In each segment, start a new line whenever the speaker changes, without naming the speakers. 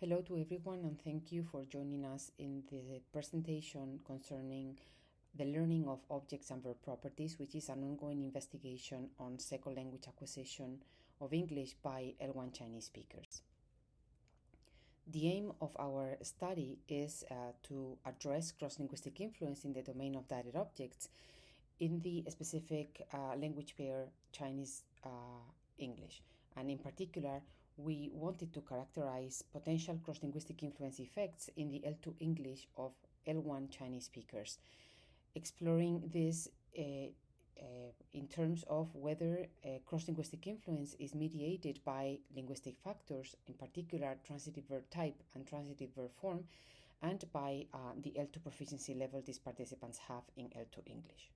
Hello to everyone, and thank you for joining us in the presentation concerning the learning of objects and verb properties, which is an ongoing investigation on second language acquisition of English by L1 Chinese speakers. The aim of our study is to address cross-linguistic influence in the domain of direct objects in the specific language pair Chinese-English, and in particular, we wanted to characterize potential cross-linguistic influence effects in the L2 English of L1 Chinese speakers, exploring this in terms of whether cross-linguistic influence is mediated by linguistic factors, in particular transitive verb type and transitive verb form, and by the L2 proficiency level these participants have in L2 English.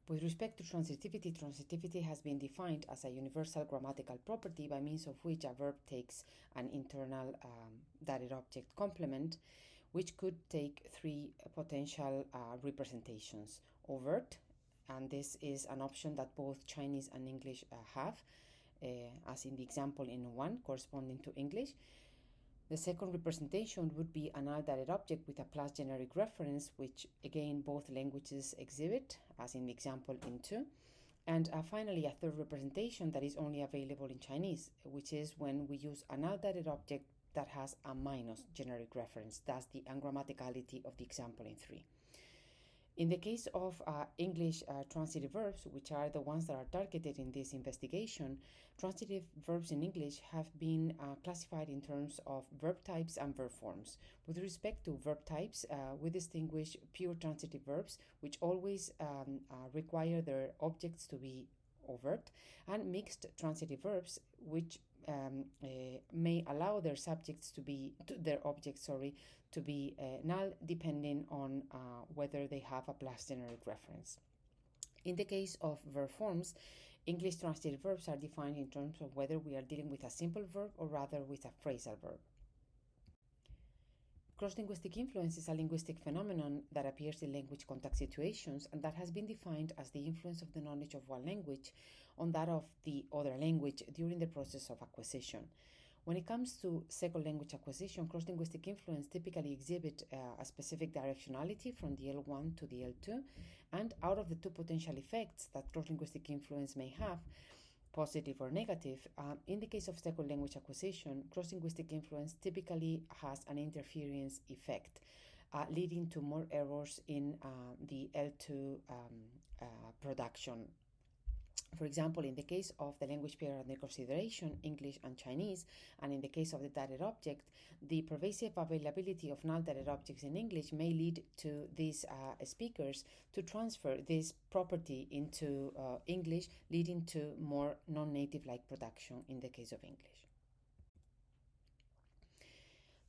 With respect to transitivity, transitivity has been defined as a universal grammatical property by means of which a verb takes an internal direct object complement, which could take three potential representations. Overt, and this is an option that both Chinese and English have, as in the example in 1 corresponding to English. The second representation would be a null direct object with a plus generic reference, which again both languages exhibit, as in the example in 2. And finally, a third representation that is only available in Chinese, which is when we use a null direct object that has a minus generic reference. That's the ungrammaticality of the example in 3. In the case of English transitive verbs, which are the ones that are targeted in this investigation, transitive verbs in English have been classified in terms of verb types and verb forms. With respect to verb types, we distinguish pure transitive verbs, which always require their objects to be overt, and mixed transitive verbs, which may allow their objects to be null, depending on whether they have a plus generic reference. In the case of verb forms, English transitive verbs are defined in terms of whether we are dealing with a simple verb or rather with a phrasal verb. Cross-linguistic influence is a linguistic phenomenon that appears in language contact situations and that has been defined as the influence of the knowledge of one language on that of the other language during the process of acquisition. When it comes to second language acquisition, cross-linguistic influence typically exhibit a specific directionality from the L1 to the L2, and out of the two potential effects that cross-linguistic influence may have, positive or negative, in the case of second language acquisition, cross-linguistic influence typically has an interference effect, leading to more errors in the L2 production. For example, in the case of the language pair under consideration, English and Chinese, and in the case of the direct object, the pervasive availability of null direct objects in English may lead to these speakers to transfer this property into English, leading to more non-native-like production in the case of English.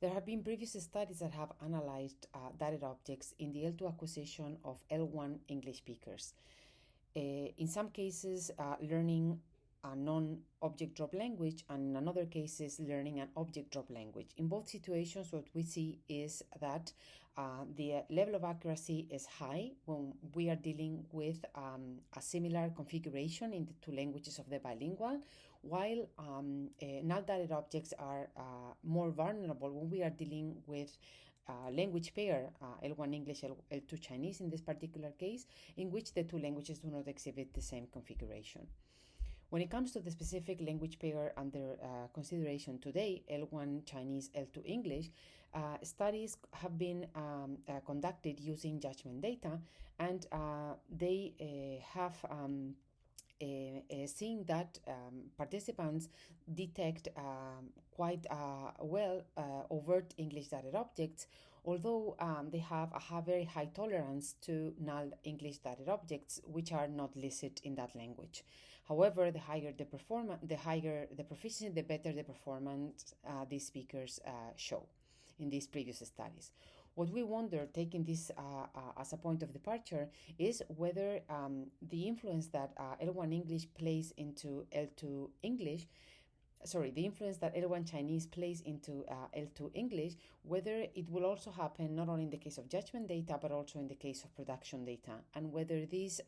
There have been previous studies that have analyzed direct objects in the L2 acquisition of L1 English speakers. In some cases, learning a non-object drop language, and in other cases, learning an object drop language. In both situations, what we see is that the level of accuracy is high when we are dealing with a similar configuration in the two languages of the bilingual, while null direct objects are more vulnerable when we are dealing with language pair, L1 English, L2 Chinese in this particular case, in which the two languages do not exhibit the same configuration. When it comes to the specific language pair under consideration today, L1 Chinese, L2 English, studies have been conducted using judgment data, and they have seen that participants detect quite well overt English direct objects, although they have a very high tolerance to null English direct objects, which are not listed in that language. However, the higher the performance, the higher the proficiency, the better the performance these speakers show in these previous studies. What we wonder, taking this as a point of departure, is whether the influence that L1 English plays into L2 English, the influence that L1 Chinese plays into L2 English, whether it will also happen not only in the case of judgment data, but also in the case of production data, and whether this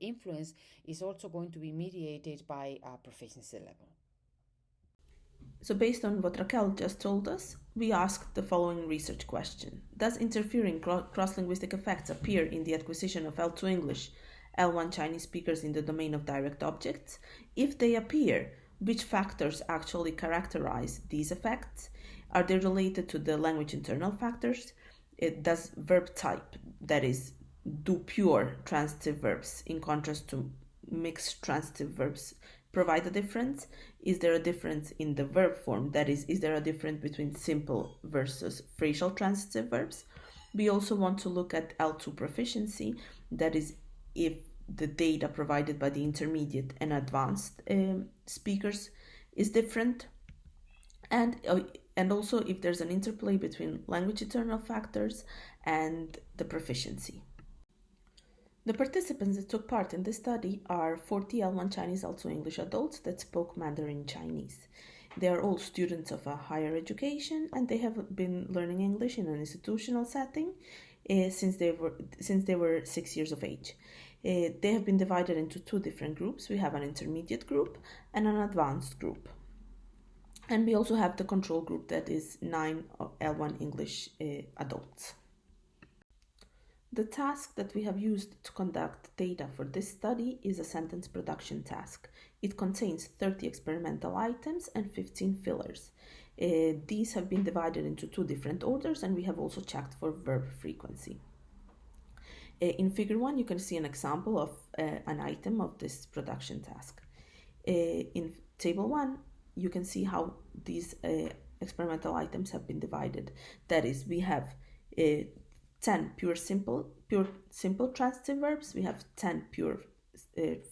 influence is also going to be mediated by proficiency level.
So based on what Raquel just told us, we asked the following research question. Does interfering cross-linguistic effects appear in the acquisition of L2 English, L1 Chinese speakers in the domain of direct objects? If they appear, which factors actually characterize these effects? Are they related to the language internal factors? Does verb type, that is, do pure transitive verbs in contrast to mixed transitive verbs, provide a difference? Is there a difference in the verb form? That is there a difference between simple versus phrasal transitive verbs? We also want to look at L2 proficiency, that is, if the data provided by the intermediate and advanced speakers is different, and also if there's an interplay between language internal factors and the proficiency. The participants that took part in this study are 40 L1 Chinese L2 English adults that spoke Mandarin Chinese. They are all students of a higher education, and they have been learning English in an institutional setting since they were 6 years of age. They have been divided into two different groups. We have an intermediate group and an advanced group. And we also have the control group, that is 9 L1 English adults. The task that we have used to conduct data for this study is a sentence production task. It contains 30 experimental items and 15 fillers. These have been divided into two different orders, and we have also checked for verb frequency. In figure 1, you can see an example of an item of this production task. In table 1, you can see how these experimental items have been divided. That is, we have 10 pure simple transitive verbs, we have 10 pure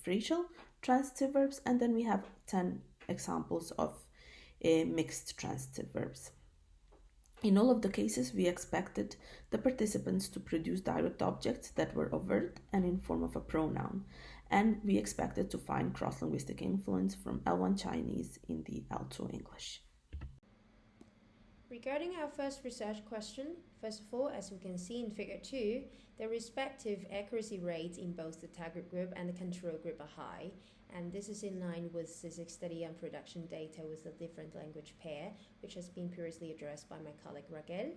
phrasal transitive verbs, and then we have 10 examples of mixed transitive verbs. In all of the cases, we expected the participants to produce direct objects that were overt and in form of a pronoun, and we expected to find cross-linguistic influence from L1 Chinese in the L2 English.
Regarding our first research question, first of all, as we can see in figure 2, the respective accuracy rates in both the target group and the control group are high, and this is in line with CISIC study and production data with a different language pair, which has been previously addressed by my colleague Raquel.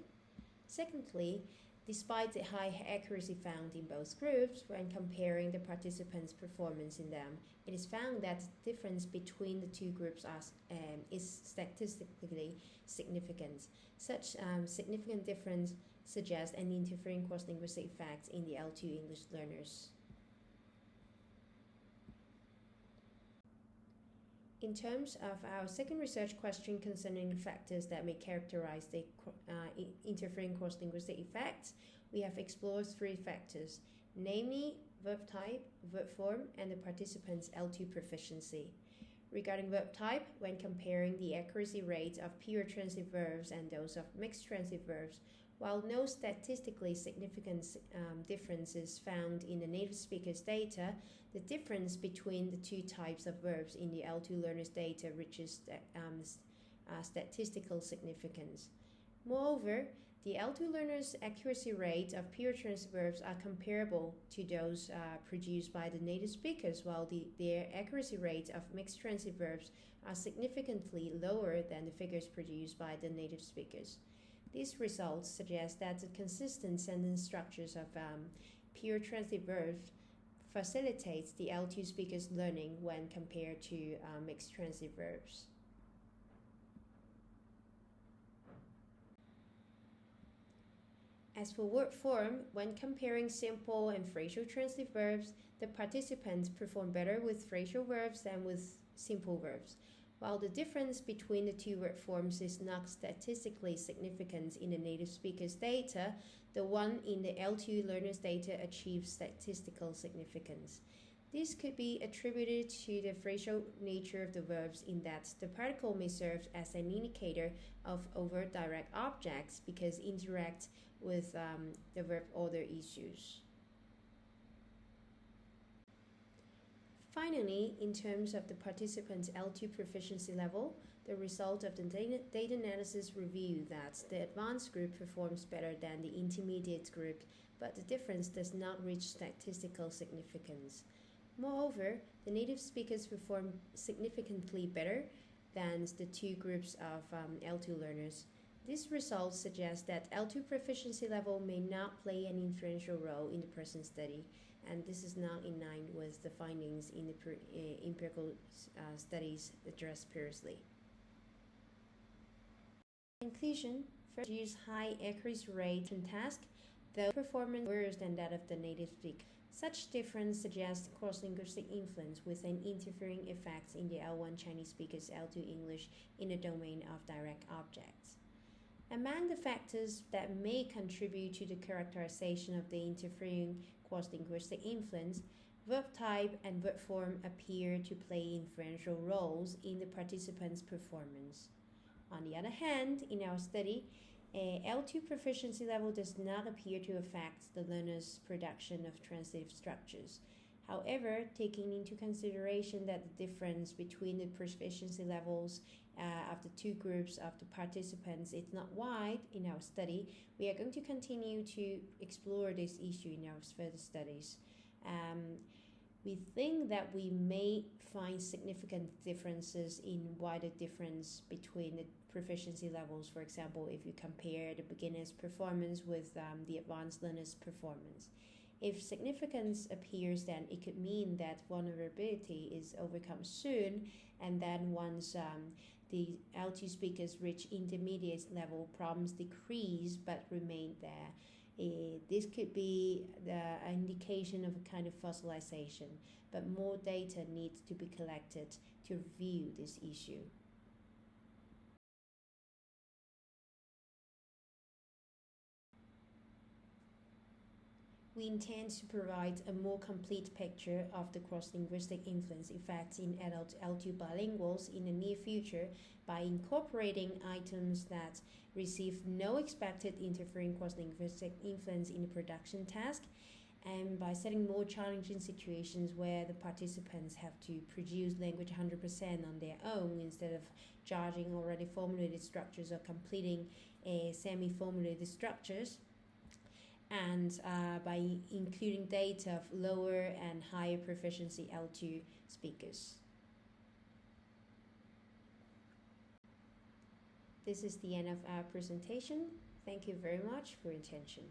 Secondly, despite the high accuracy found in both groups, when comparing the participants' performance in them, it is found that the difference between the two groups is statistically significant. Such significant difference suggests an interfering cross-linguistic effect in the L2 English learners. In terms of our second research question concerning factors that may characterize the interfering cross-linguistic effects, we have explored three factors, namely verb type, verb form, and the participants' L2 proficiency. Regarding verb type, when comparing the accuracy rates of pure transitive verbs and those of mixed transitive verbs, while no statistically significant difference is found in the native speakers' data, the difference between the two types of verbs in the L2 learners' data reaches statistical significance. Moreover, the L2 learners' accuracy rate of pure transitive verbs are comparable to those produced by the native speakers, while their accuracy rate of mixed transitive verbs are significantly lower than the figures produced by the native speakers. These results suggest that the consistent sentence structures of pure transitive verbs facilitates the L2 speakers' learning when compared to mixed transitive verbs. As for word form, when comparing simple and phrasal transitive verbs, the participants perform better with phrasal verbs than with simple verbs. While the difference between the two word forms is not statistically significant in the native speakers' data, the one in the L2 learners' data achieves statistical significance. This could be attributed to the phrasal nature of the verbs in that the particle may serve as an indicator of overt direct objects because interact with the verb order issues. Finally, in terms of the participants' L2 proficiency level, the result of the data analysis revealed that the advanced group performs better than the intermediate group, but the difference does not reach statistical significance. Moreover, the native speakers perform significantly better than the two groups of L2 learners. These results suggest that L2 proficiency level may not play an influential role in the present study, and this is not in line with the findings in the empirical studies addressed previously. In conclusion, first, use high accuracy rate in task, though performance worse than that of the native speaker. Such difference suggests cross-linguistic influence with an interfering effect in the L1 Chinese speakers L2 English in the domain of direct objects. Among the factors that may contribute to the characterization of the interfering cross-linguistic influence, verb type and verb form appear to play influential roles in the participants' performance. On the other hand, in our study, L2 proficiency level does not appear to affect the learner's production of transitive structures. However, taking into consideration that the difference between the proficiency levels of the two groups of the participants is not wide in our study, we are going to continue to explore this issue in our further studies. We think that we may find significant differences in wider difference between the proficiency levels. For example, if you compare the beginner's performance with the advanced learner's performance. If significance appears, then it could mean that vulnerability is overcome soon, and then once the L2 speakers reach intermediate level, problems decrease but remain there. This could be an indication of a kind of fossilization, but more data needs to be collected to review this issue. We intend to provide a more complete picture of the cross-linguistic influence effects in adult L2 bilinguals in the near future by incorporating items that receive no expected interfering cross-linguistic influence in the production task, and by setting more challenging situations where the participants have to produce language 100% on their own instead of judging already formulated structures or completing semi-formulated structures, and by including data of lower and higher proficiency L2 speakers. This is the end of our presentation. Thank you very much for your attention.